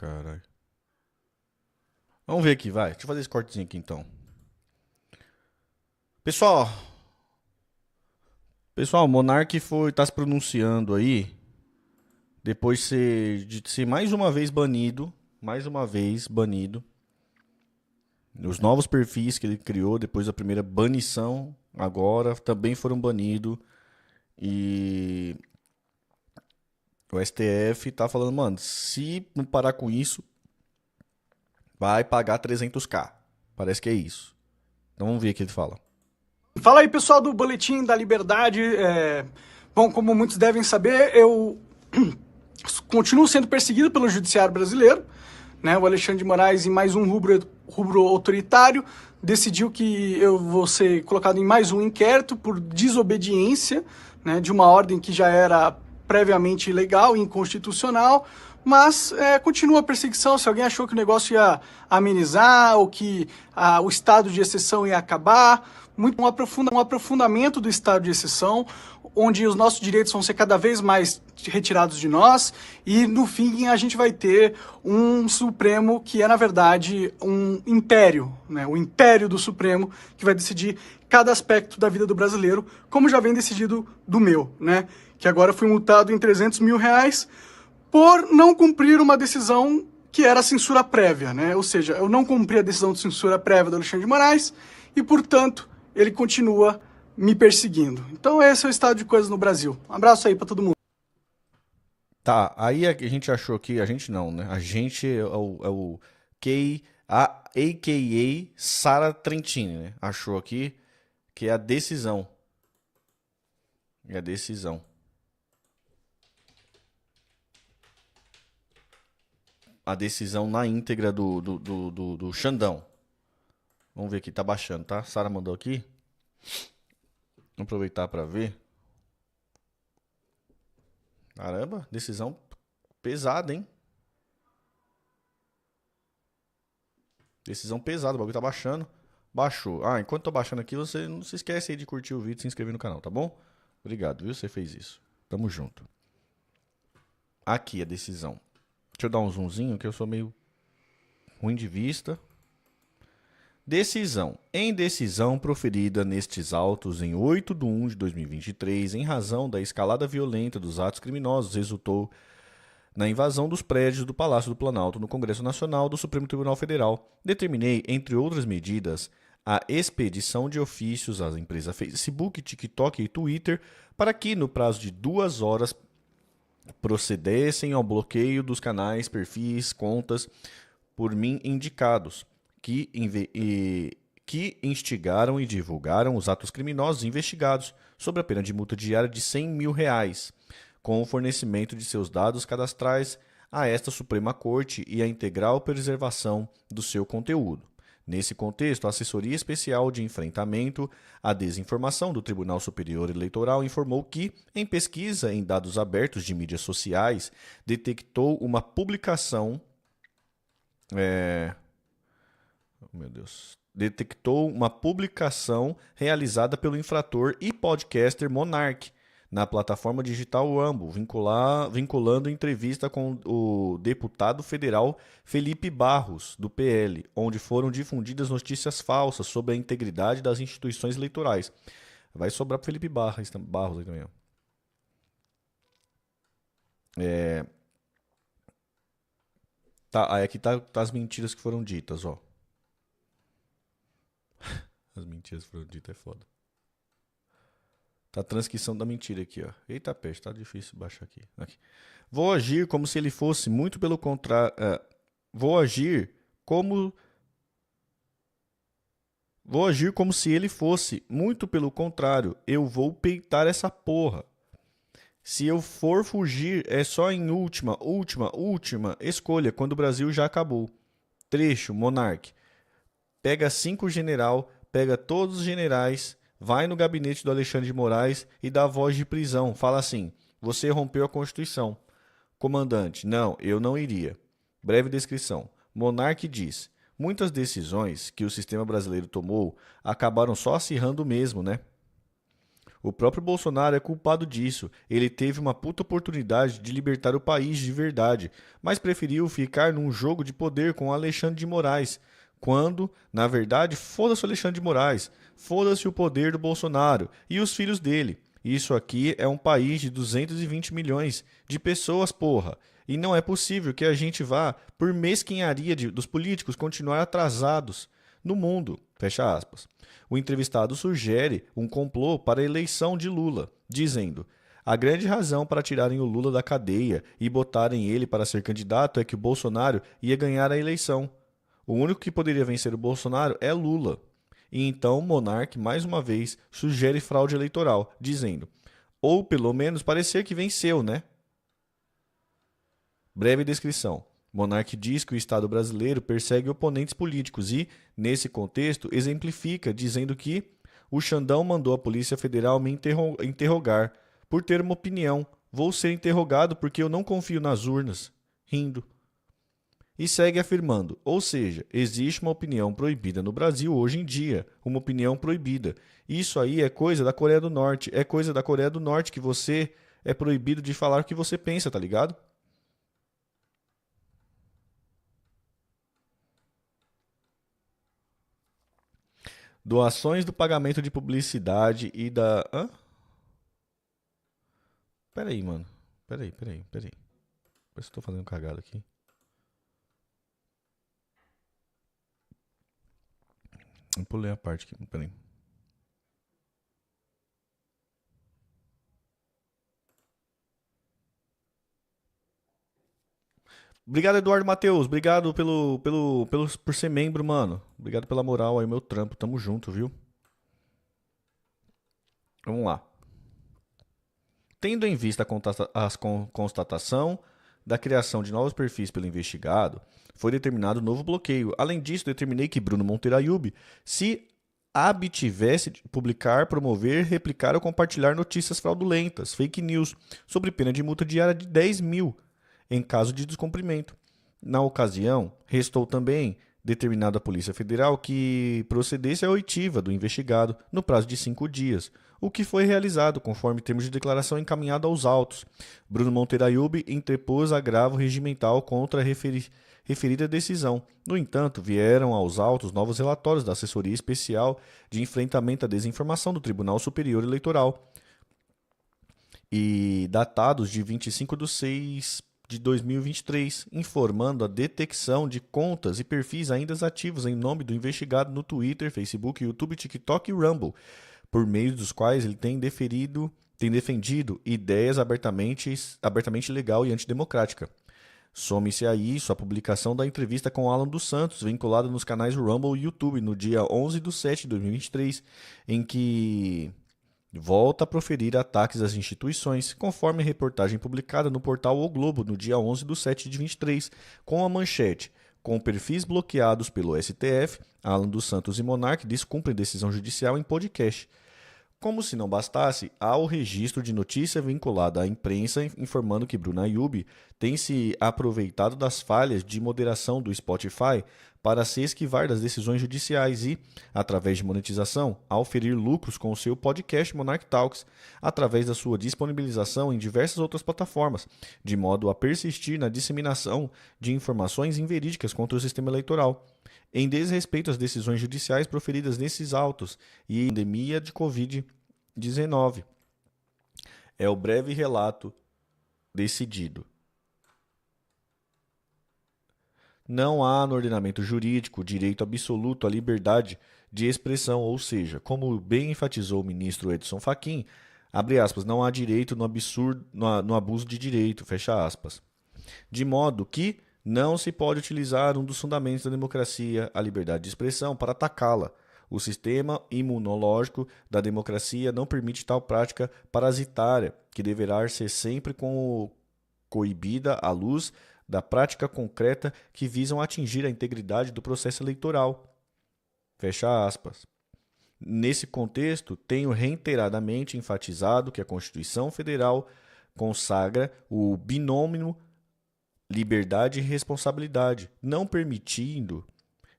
caralho. Vamos ver aqui, vai. Deixa eu fazer esse cortezinho aqui então. Pessoal, o Monark tá se pronunciando aí depois de ser mais uma vez banido, os novos perfis que ele criou depois da primeira banição agora também foram banidos e o STF tá falando, mano, se não parar com isso, vai pagar 300k. Parece que é isso. Então vamos ver o que ele fala. Fala aí, pessoal do Boletim da Liberdade. Bom, como muitos devem saber, eu continuo sendo perseguido pelo judiciário brasileiro. Né? O Alexandre de Moraes, em mais um rubro autoritário, decidiu que eu vou ser colocado em mais um inquérito por desobediência, né, de uma ordem que já era previamente ilegal e inconstitucional, mas continua a perseguição. Se alguém achou que o negócio ia amenizar ou que o estado de exceção ia acabar, um aprofundamento do estado de exceção, onde os nossos direitos vão ser cada vez mais retirados de nós e, no fim, a gente vai ter um Supremo que é, na verdade, um império, né? O império do Supremo, que vai decidir cada aspecto da vida do brasileiro, como já vem decidido do meu, né? Que agora fui multado em 300 mil reais por não cumprir uma decisão que era censura prévia, né? Ou seja, eu não cumpri a decisão de censura prévia do Alexandre de Moraes e, portanto, ele continua me perseguindo. Então esse é o estado de coisas no Brasil. Um abraço aí pra todo mundo. Tá, aí a gente achou que... A gente não, né? A gente é o a.k.a. Sara Trentini, né? Achou aqui que é a decisão. É a decisão. A decisão na íntegra do Xandão. Vamos ver aqui, tá baixando, tá? Sara mandou aqui. Vamos aproveitar para ver. Caramba, decisão pesada, hein? Decisão pesada, o bagulho tá baixando. Baixou. Ah, enquanto tô baixando aqui, você não se esquece aí de curtir o vídeo e se inscrever no canal, tá bom? Obrigado, viu? Você fez isso. Tamo junto. Aqui a decisão. Deixa eu dar um zoomzinho, que eu sou meio ruim de vista. Decisão. Em decisão proferida nestes autos em 8 de 1 de 2023, em razão da escalada violenta dos atos criminosos, resultou na invasão dos prédios do Palácio do Planalto no Congresso Nacional do Supremo Tribunal Federal. Determinei, entre outras medidas, a expedição de ofícios às empresas Facebook, TikTok e Twitter para que, no prazo de 2 horas, procedessem ao bloqueio dos canais, perfis, contas por mim indicados, que instigaram e divulgaram os atos criminosos investigados, sob a pena de multa diária de R$100 mil, com o fornecimento de seus dados cadastrais a esta Suprema Corte e a integral preservação do seu conteúdo. Nesse contexto, a Assessoria Especial de Enfrentamento à Desinformação do Tribunal Superior Eleitoral informou que, em pesquisa em dados abertos de mídias sociais, detectou uma publicação... Detectou uma publicação realizada pelo infrator e podcaster Monark na plataforma digital Rumble, vinculando entrevista com o deputado federal Felipe Barros, do PL, onde foram difundidas notícias falsas sobre a integridade das instituições eleitorais. Vai sobrar para Felipe Barros aí também. Tá, aí aqui tá as mentiras que foram ditas, ó. As mentiras que foram ditas é foda. Tá a transcrição da mentira aqui, ó. Eita peste, tá difícil baixar aqui. Vou agir como se ele fosse muito pelo contrário. Vou agir como se ele fosse muito pelo contrário. Eu vou peitar essa porra. Se eu for fugir, é só em última escolha, quando o Brasil já acabou. Trecho, Monark. Pega 5 general, pega todos os generais, vai no gabinete do Alexandre de Moraes e dá voz de prisão. Fala assim, você rompeu a Constituição. Comandante, não, eu não iria. Breve descrição. Monark diz, muitas decisões que o sistema brasileiro tomou acabaram só acirrando mesmo, né? O próprio Bolsonaro é culpado disso. Ele teve uma puta oportunidade de libertar o país de verdade, mas preferiu ficar num jogo de poder com Alexandre de Moraes, quando, na verdade, foda-se o Alexandre de Moraes, foda-se o poder do Bolsonaro e os filhos dele. Isso aqui é um país de 220 milhões de pessoas, porra. E não é possível que a gente vá, por mesquinharia dos políticos, continuar atrasados no mundo. Fecha aspas. O entrevistado sugere um complô para a eleição de Lula, dizendo: a grande razão para tirarem o Lula da cadeia e botarem ele para ser candidato é que o Bolsonaro ia ganhar a eleição. O único que poderia vencer o Bolsonaro é Lula. E então Monark, mais uma vez, sugere fraude eleitoral, dizendo: ou pelo menos parecer que venceu, né? Breve descrição. Monark diz que o Estado brasileiro persegue oponentes políticos e, nesse contexto, exemplifica dizendo que o Xandão mandou a Polícia Federal me interrogar por ter uma opinião. Vou ser interrogado porque eu não confio nas urnas. Rindo. E segue afirmando, ou seja, existe uma opinião proibida no Brasil hoje em dia, uma opinião proibida. Isso aí é coisa da Coreia do Norte, é coisa da Coreia do Norte que você é proibido de falar o que você pensa, tá ligado? Doações do pagamento de publicidade e da... Hã? Pera aí, mano. Pera aí. Parece que eu tô fazendo cagada aqui. Eu pulei a parte aqui, pera aí. Obrigado, Eduardo Matheus. Obrigado por ser membro, mano. Obrigado pela moral aí, meu trampo. Tamo junto, viu? Vamos lá. Tendo em vista a constatação da criação de novos perfis pelo investigado, foi determinado novo bloqueio. Além disso, determinei que Bruno Monteiro Ayub se abstivesse de publicar, promover, replicar ou compartilhar notícias fraudulentas, fake news, sobre pena de multa diária de 10 mil em caso de descumprimento. Na ocasião, restou também determinado à Polícia Federal que procedesse à oitiva do investigado no prazo de 5 dias, o que foi realizado conforme termos de declaração encaminhado aos autos. Bruno Monteiro Ayub interpôs agravo regimental contra a referida decisão. No entanto, vieram aos autos novos relatórios da Assessoria Especial de Enfrentamento à Desinformação do Tribunal Superior Eleitoral e datados de 25/6/2023, informando a detecção de contas e perfis ainda ativos em nome do investigado no Twitter, Facebook, YouTube, TikTok e Rumble, por meio dos quais ele tem defendido ideias abertamente legal e antidemocrática. Some-se a isso a publicação da entrevista com Alan dos Santos, vinculada nos canais Rumble e YouTube, no dia 11/7/2023, em que volta a proferir ataques às instituições, conforme a reportagem publicada no portal O Globo no dia 11/7/23, com a manchete: com perfis bloqueados pelo STF, Alan dos Santos e Monark descumprem decisão judicial em podcast. Como se não bastasse, há o registro de notícia vinculada à imprensa informando que Bruno Ayub tem se aproveitado das falhas de moderação do Spotify para se esquivar das decisões judiciais e, através de monetização, auferir lucros com o seu podcast Monarch Talks, através da sua disponibilização em diversas outras plataformas, de modo a persistir na disseminação de informações inverídicas contra o sistema eleitoral, em desrespeito às decisões judiciais proferidas nesses autos e pandemia de Covid-19. É o breve relato decidido. Não há no ordenamento jurídico direito absoluto à liberdade de expressão, ou seja, como bem enfatizou o ministro Edson Fachin, abre aspas, não há direito no abuso de direito, fecha aspas. De modo que não se pode utilizar um dos fundamentos da democracia, a liberdade de expressão, para atacá-la. O sistema imunológico da democracia não permite tal prática parasitária, que deverá ser sempre coibida à luz da prática concreta que visam atingir a integridade do processo eleitoral. Fecha aspas. Nesse contexto, tenho reiteradamente enfatizado que a Constituição Federal consagra o binômio liberdade e responsabilidade, não permitindo,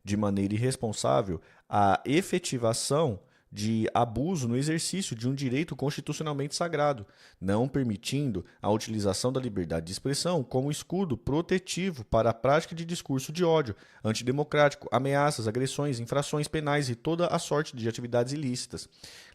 de maneira irresponsável, a efetivação de abuso no exercício de um direito constitucionalmente sagrado, não permitindo a utilização da liberdade de expressão como escudo protetivo para a prática de discurso de ódio, antidemocrático, ameaças, agressões, infrações penais e toda a sorte de atividades ilícitas.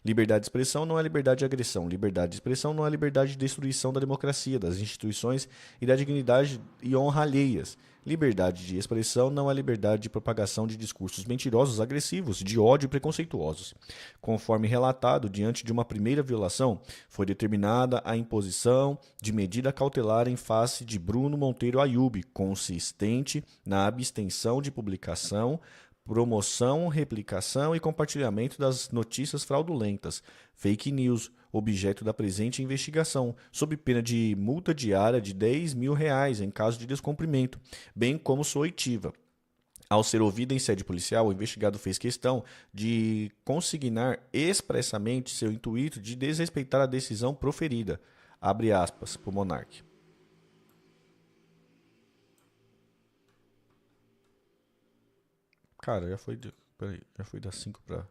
Liberdade de expressão não é liberdade de agressão. Liberdade de expressão não é liberdade de destruição da democracia, das instituições e da dignidade e honra alheias. Liberdade de expressão não é liberdade de propagação de discursos mentirosos, agressivos, de ódio e preconceituosos. Conforme relatado, diante de uma primeira violação, foi determinada a imposição de medida cautelar em face de Bruno Monteiro Ayub, consistente na abstenção de publicação, promoção, replicação e compartilhamento das notícias fraudulentas, fake news, objeto da presente investigação, sob pena de multa diária de R$ 10.000 em caso de descumprimento, bem como sua oitiva. Ao ser ouvido em sede policial, o investigado fez questão de consignar expressamente seu intuito de desrespeitar a decisão proferida. Abre aspas, pro Monark. Cara, já foi. Peraí, já foi das 5 pra.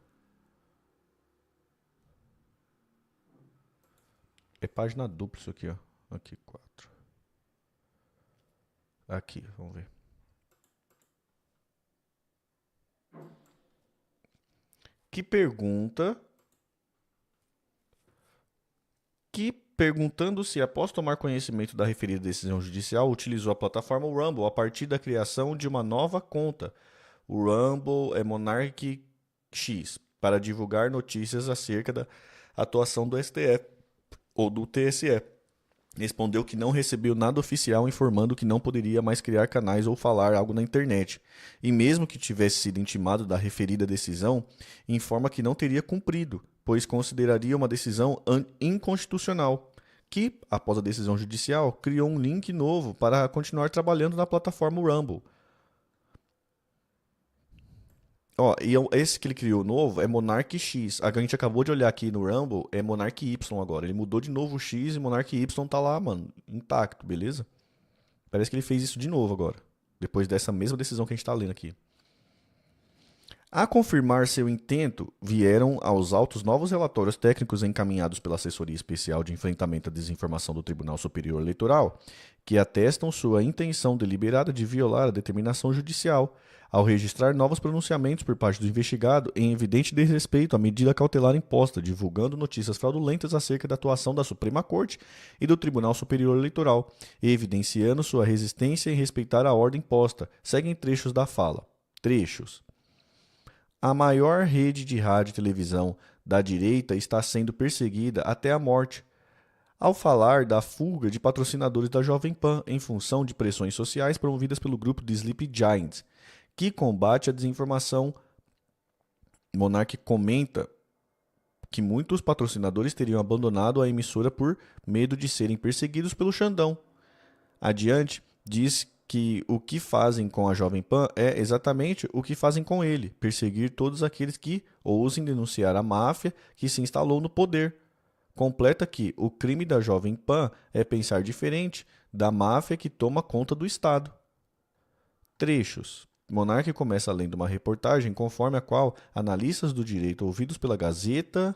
É página dupla isso aqui, ó. Aqui, 4. Aqui, vamos ver. Que pergunta. Que perguntando se, após tomar conhecimento da referida decisão judicial, utilizou a plataforma Rumble a partir da criação de uma nova conta. O Rumble é Monark X, para divulgar notícias acerca da atuação do STF ou do TSE. Respondeu que não recebeu nada oficial informando que não poderia mais criar canais ou falar algo na internet. E mesmo que tivesse sido intimado da referida decisão, informa que não teria cumprido, pois consideraria uma decisão inconstitucional, que, após a decisão judicial, criou um link novo para continuar trabalhando na plataforma Rumble. Ó, e esse que ele criou novo é Monark X. A gente acabou de olhar aqui no Rumble, é Monark Y agora. Ele mudou de novo o X e Monark Y tá lá, mano, intacto, beleza? Parece que ele fez isso de novo agora, depois dessa mesma decisão que a gente tá lendo aqui. A confirmar seu intento, vieram aos autos novos relatórios técnicos encaminhados pela Assessoria Especial de Enfrentamento à Desinformação do Tribunal Superior Eleitoral, que atestam sua intenção deliberada de violar a determinação judicial, ao registrar novos pronunciamentos por parte do investigado em evidente desrespeito à medida cautelar imposta, divulgando notícias fraudulentas acerca da atuação da Suprema Corte e do Tribunal Superior Eleitoral, evidenciando sua resistência em respeitar a ordem posta. Seguem trechos da fala. Trechos. A maior rede de rádio e televisão da direita está sendo perseguida até a morte, ao falar da fuga de patrocinadores da Jovem Pan em função de pressões sociais promovidas pelo grupo de Sleepy Giants, que combate a desinformação. Monark comenta que muitos patrocinadores teriam abandonado a emissora por medo de serem perseguidos pelo Xandão. Adiante, diz que o que fazem com a Jovem Pan é exatamente o que fazem com ele, perseguir todos aqueles que ousem denunciar a máfia que se instalou no poder. Completa que o crime da Jovem Pan é pensar diferente da máfia que toma conta do Estado. Trechos. Monark começa lendo uma reportagem conforme a qual analistas do direito ouvidos pela Gazeta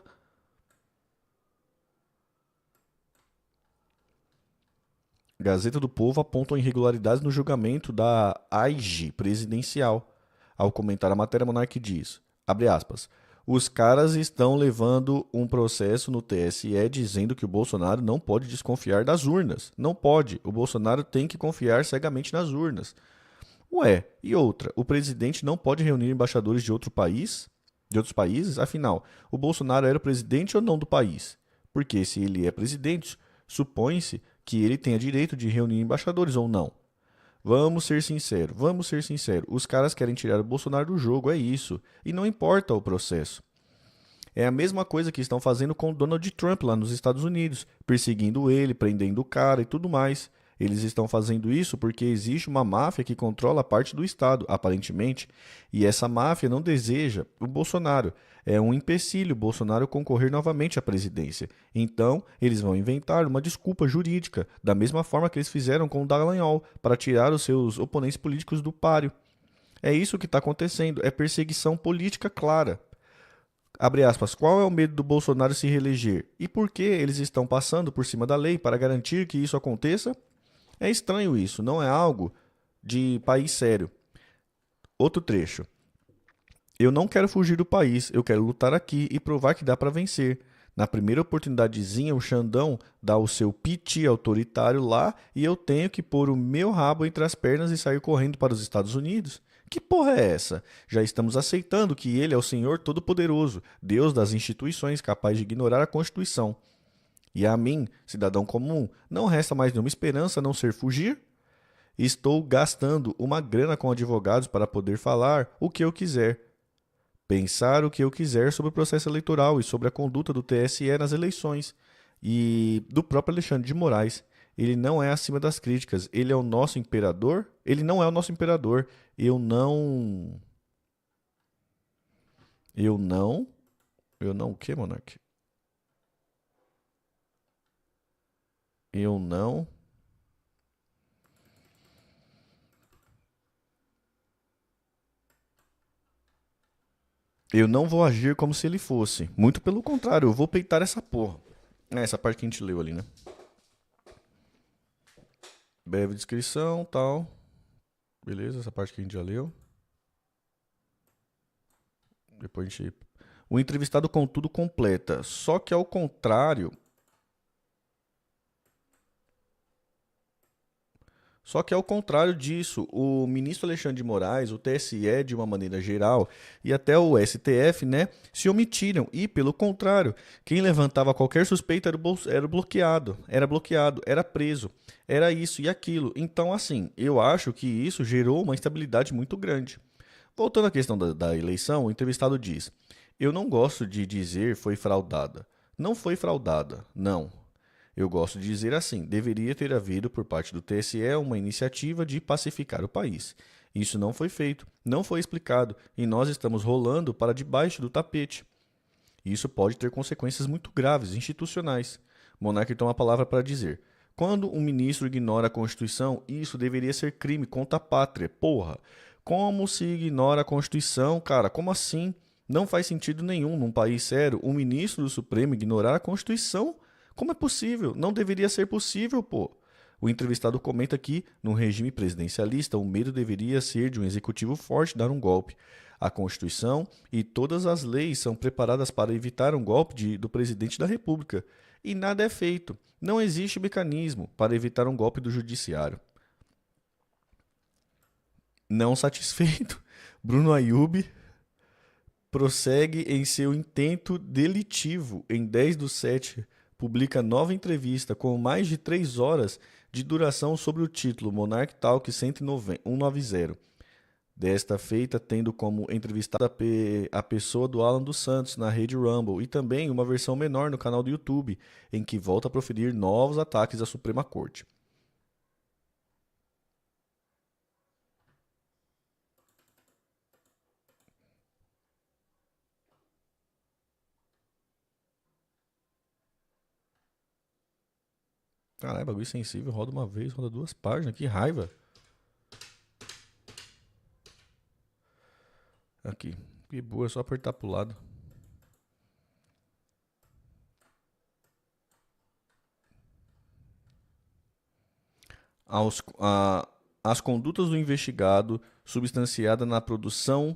do Povo apontam irregularidades no julgamento da AIG presidencial. Ao comentar a matéria, Monark diz, abre aspas, os caras estão levando um processo no TSE dizendo que o Bolsonaro não pode desconfiar das urnas. Não pode. O Bolsonaro tem que confiar cegamente nas urnas. Ué, e outra, o presidente não pode reunir embaixadores de outros países? Afinal, o Bolsonaro era o presidente ou não do país? Porque se ele é presidente, supõe-se que ele tenha direito de reunir embaixadores ou não. Vamos ser sinceros. Os caras querem tirar o Bolsonaro do jogo, é isso. E não importa o processo. É a mesma coisa que estão fazendo com o Donald Trump lá nos Estados Unidos, perseguindo ele, prendendo o cara e tudo mais. Eles estão fazendo isso porque existe uma máfia que controla parte do Estado, aparentemente, e essa máfia não deseja o Bolsonaro. É um empecilho o Bolsonaro concorrer novamente à presidência. Então, eles vão inventar uma desculpa jurídica, da mesma forma que eles fizeram com o Dallagnol, para tirar os seus oponentes políticos do páreo. É isso que está acontecendo, é perseguição política clara. Abre aspas, qual é o medo do Bolsonaro se reeleger? E por que eles estão passando por cima da lei para garantir que isso aconteça? É estranho isso, não é algo de país sério. Outro trecho. Eu não quero fugir do país, eu quero lutar aqui e provar que dá para vencer. Na primeira oportunidadezinha, o Xandão dá o seu piti autoritário lá e eu tenho que pôr o meu rabo entre as pernas e sair correndo para os Estados Unidos? Que porra é essa? Já estamos aceitando que ele é o Senhor Todo-Poderoso, Deus das instituições, capaz de ignorar a Constituição. E a mim, cidadão comum, não resta mais nenhuma esperança a não ser fugir? Estou gastando uma grana com advogados para poder falar o que eu quiser. Pensar o que eu quiser sobre o processo eleitoral e sobre a conduta do TSE nas eleições e do próprio Alexandre de Moraes. Ele não é acima das críticas. Ele é o nosso imperador? Ele não é o nosso imperador. Eu não... o quê, Monark? Eu não vou agir como se ele fosse. Muito pelo contrário, eu vou peitar essa porra. É essa parte que a gente leu ali, né? Breve descrição, tal. Beleza, essa parte que a gente já leu. Depois a gente... O entrevistado, contudo, completa. Só que ao contrário... Só que ao contrário disso, o ministro Alexandre de Moraes, o TSE de uma maneira geral e até o STF, né, se omitiram e, pelo contrário, quem levantava qualquer suspeita era bloqueado, era preso, era isso e aquilo. Então, assim, eu acho que isso gerou uma instabilidade muito grande. Voltando à questão da eleição, o entrevistado diz: eu não gosto de dizer foi fraudada. Não foi fraudada, não. Eu gosto de dizer assim, deveria ter havido por parte do TSE uma iniciativa de pacificar o país. Isso não foi feito, não foi explicado e nós estamos rolando para debaixo do tapete. Isso pode ter consequências muito graves, institucionais. Monarque toma a palavra para dizer: quando um ministro ignora a Constituição, isso deveria ser crime contra a pátria. Porra, como se ignora a Constituição, cara? Como assim? Não faz sentido nenhum num país sério um ministro do Supremo ignorar a Constituição. Como é possível? Não deveria ser possível, pô. O entrevistado comenta que, num regime presidencialista, o medo deveria ser de um executivo forte dar um golpe. A Constituição e todas as leis são preparadas para evitar um golpe do presidente da República. E nada é feito. Não existe mecanismo para evitar um golpe do judiciário. Não satisfeito, Bruno Ayub prossegue em seu intento delitivo. Em 10/7, publica nova entrevista com mais de 3 horas de duração sobre o título Monarch Talk 190. Desta feita, tendo como entrevistada a pessoa do Alan dos Santos na rede Rumble e também uma versão menor no canal do YouTube, em que volta a proferir novos ataques à Suprema Corte. Caralho, bagulho sensível, roda uma vez, roda 2 páginas, que raiva. Aqui, que boa, é só apertar pro lado. As condutas do investigado substanciada na produção,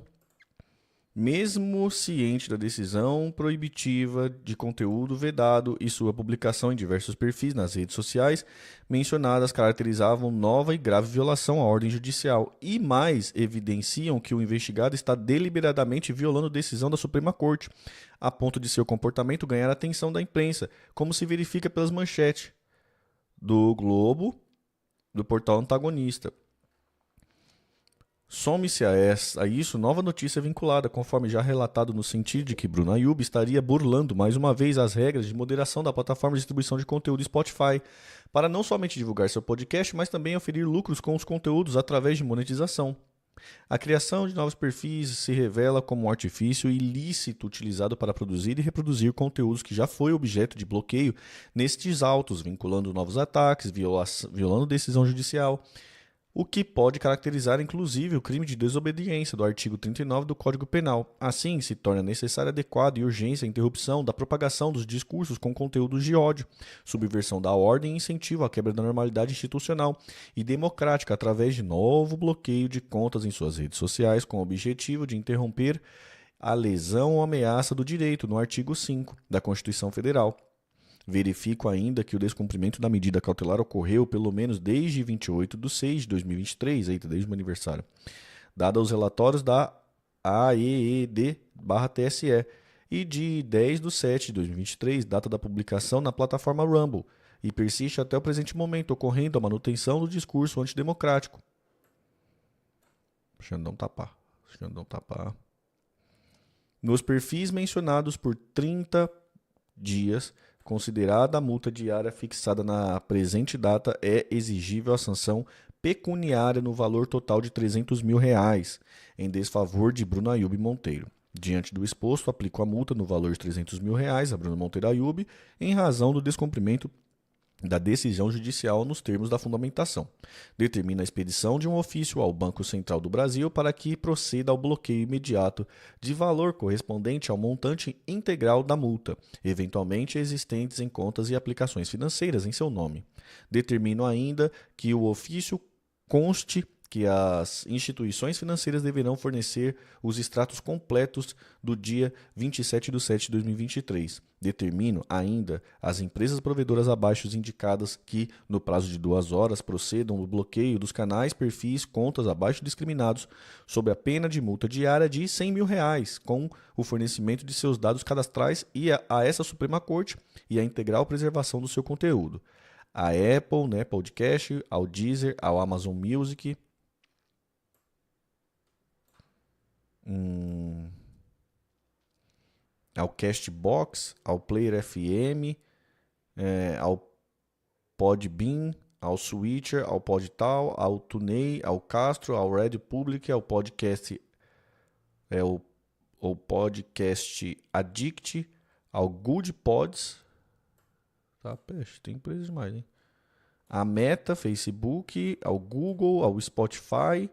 mesmo ciente da decisão proibitiva de conteúdo vedado e sua publicação em diversos perfis nas redes sociais mencionadas caracterizavam nova e grave violação à ordem judicial e mais evidenciam que o investigado está deliberadamente violando decisão da Suprema Corte, a ponto de seu comportamento ganhar a atenção da imprensa, como se verifica pelas manchetes do Globo, do portal Antagonista. Some-se a isso nova notícia vinculada, conforme já relatado no sentido de que Bruno Ayub estaria burlando mais uma vez as regras de moderação da plataforma de distribuição de conteúdo Spotify, para não somente divulgar seu podcast, mas também oferir lucros com os conteúdos através de monetização. A criação de novos perfis se revela como um artifício ilícito utilizado para produzir e reproduzir conteúdos que já foi objeto de bloqueio nestes autos, vinculando novos ataques, violando decisão judicial. o que pode caracterizar inclusive o crime de desobediência do artigo 39 do Código Penal. Assim, se torna necessária, adequada e urgência a interrupção da propagação dos discursos com conteúdos de ódio, subversão da ordem e incentivo à quebra da normalidade institucional e democrática através de novo bloqueio de contas em suas redes sociais com o objetivo de interromper a lesão ou ameaça do direito no artigo 5 da Constituição Federal. Verifico ainda que o descumprimento da medida cautelar ocorreu pelo menos desde 28/6/2023, desde o meu aniversário, dado aos relatórios da AEED/TSE, e de 10/7/2023, data da publicação na plataforma Rumble, e persiste até o presente momento, ocorrendo a manutenção do discurso antidemocrático. Xandão tapar. Nos perfis mencionados por 30 dias, considerada a multa diária fixada na presente data, é exigível a sanção pecuniária no valor total de R$300 mil, em desfavor de Bruno Ayub Monteiro. Diante do exposto, aplico a multa no valor de R$300 mil a Bruno Monteiro Ayub, em razão do descumprimento da decisão judicial nos termos da fundamentação. Determina a expedição de um ofício ao Banco Central do Brasil para que proceda ao bloqueio imediato de valor correspondente ao montante integral da multa, eventualmente existentes em contas e aplicações financeiras em seu nome. Determino ainda que o ofício conste que as instituições financeiras deverão fornecer os extratos completos do dia 27/7/2023. Determino ainda às empresas provedoras abaixo indicadas que, no prazo de 2 horas, procedam ao bloqueio dos canais, perfis, contas abaixo discriminados, sob a pena de multa diária de R$100 mil, com o fornecimento de seus dados cadastrais e a essa Suprema Corte e a integral preservação do seu conteúdo. A Apple, Podcast, ao Deezer, ao Amazon Music, ao Castbox, ao Player FM, ao Podbean, ao Switcher, ao Podtal, ao Tunei, ao Castro, ao Radio Public, ao Podcast, o Podcast Addict, ao Good Pods. Tá, peixe, tem empresa demais, hein? A Meta, Facebook, ao Google, ao Spotify,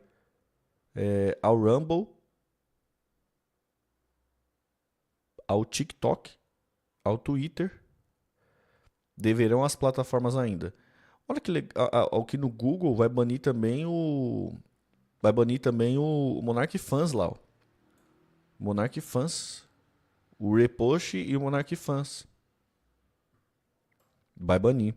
ao Rumble, ao TikTok, ao Twitter. Deverão as plataformas ainda. Olha que legal, que no Google vai banir também o Monarch Fans lá, ó. Monarch Fans, o Repost e o Monarch Fans. Vai banir.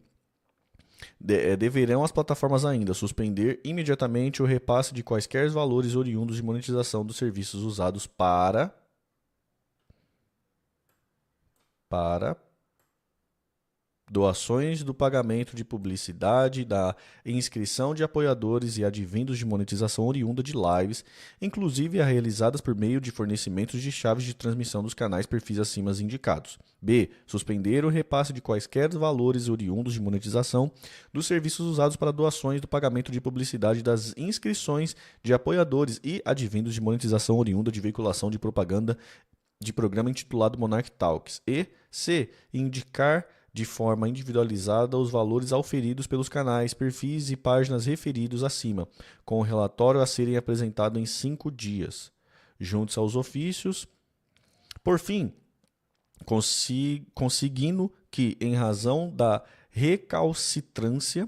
Deverão as plataformas ainda suspender imediatamente o repasse de quaisquer valores oriundos de monetização dos serviços usados para doações do pagamento de publicidade, da inscrição de apoiadores e advindos de monetização oriunda de lives, inclusive a realizadas por meio de fornecimentos de chaves de transmissão dos canais perfis acima indicados. B. Suspender o repasse de quaisquer valores oriundos de monetização dos serviços usados para doações do pagamento de publicidade, das inscrições de apoiadores e advindos de monetização oriunda de veiculação de propaganda de programa intitulado Monarch Talks. E C. Indicar de forma individualizada os valores auferidos pelos canais, perfis e páginas referidos acima, com o relatório a serem apresentado em 5 dias. Junte-se aos ofícios. Por fim, conseguindo que, em razão da recalcitrância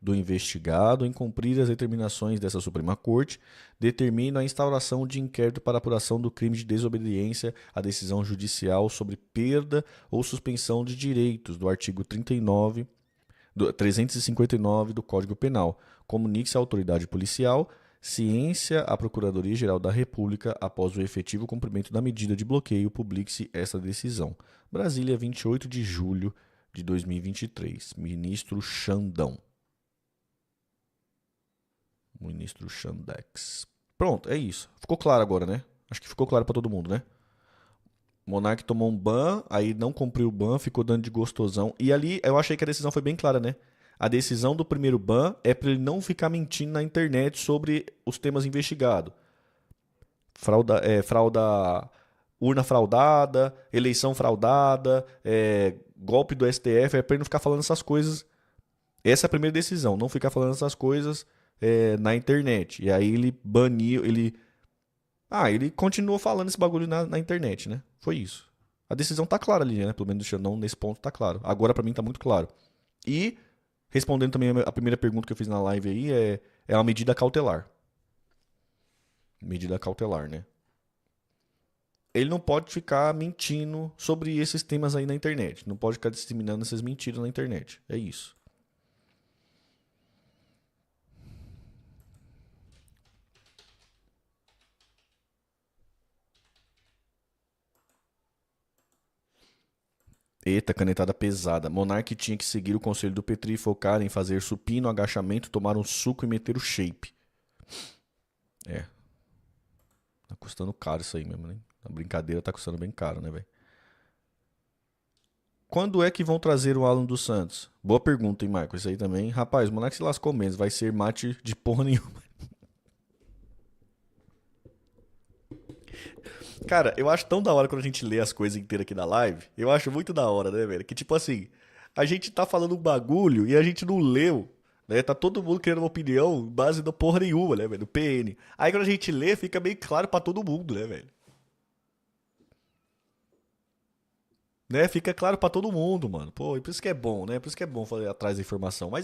do investigado em cumprir as determinações dessa Suprema Corte, determina a instauração de inquérito para apuração do crime de desobediência à decisão judicial sobre perda ou suspensão de direitos do artigo 359 do Código Penal. Comunique-se à autoridade policial, ciência à Procuradoria-Geral da República após o efetivo cumprimento da medida de bloqueio, publique-se essa decisão. Brasília, 28 de julho de 2023. Ministro Xandão. Ministro Xandex. Pronto, é isso. Ficou claro agora, né? Acho que ficou claro pra todo mundo, né? Monark tomou um ban, aí não cumpriu o ban, ficou dando de gostosão. E ali eu achei que a decisão foi bem clara, né? A decisão do primeiro ban é pra ele não ficar mentindo na internet sobre os temas investigados. Urna fraudada, eleição fraudada, golpe do STF, é pra ele não ficar falando essas coisas. Essa é a primeira decisão, não ficar falando essas coisas na internet. E aí ele baniu, ele continuou falando esse bagulho na internet, né? Foi isso. A decisão tá clara ali, né? Pelo menos do Xandão, nesse ponto tá claro. Agora pra mim tá muito claro. E, respondendo também a primeira pergunta que eu fiz na live aí, é uma medida cautelar. Medida cautelar, né? Ele não pode ficar mentindo sobre esses temas aí na internet. Não pode ficar disseminando essas mentiras na internet. É isso. Eita, canetada pesada. Monark tinha que seguir o conselho do Petri e focar em fazer supino, agachamento, tomar um suco e meter o shape. É. Tá custando caro isso aí mesmo, né? A brincadeira tá custando bem caro, né, velho? Quando é que vão trazer o Alan dos Santos? Boa pergunta, hein, Marco? Isso aí também. Rapaz, o Monark se lascou menos. Vai ser mate de porra nenhuma. Cara, eu acho tão da hora quando a gente lê as coisas inteiras aqui da live. Eu acho muito da hora, né, velho? Que tipo assim, a gente tá falando um bagulho e a gente não leu, né? Tá todo mundo querendo uma opinião base da porra nenhuma, né, velho? Do PN. Aí quando a gente lê, fica bem claro pra todo mundo, né, velho? Né? Fica claro pra todo mundo, mano. Pô, e por isso que é bom, né? Por isso que é bom fazer atrás da informação. Mas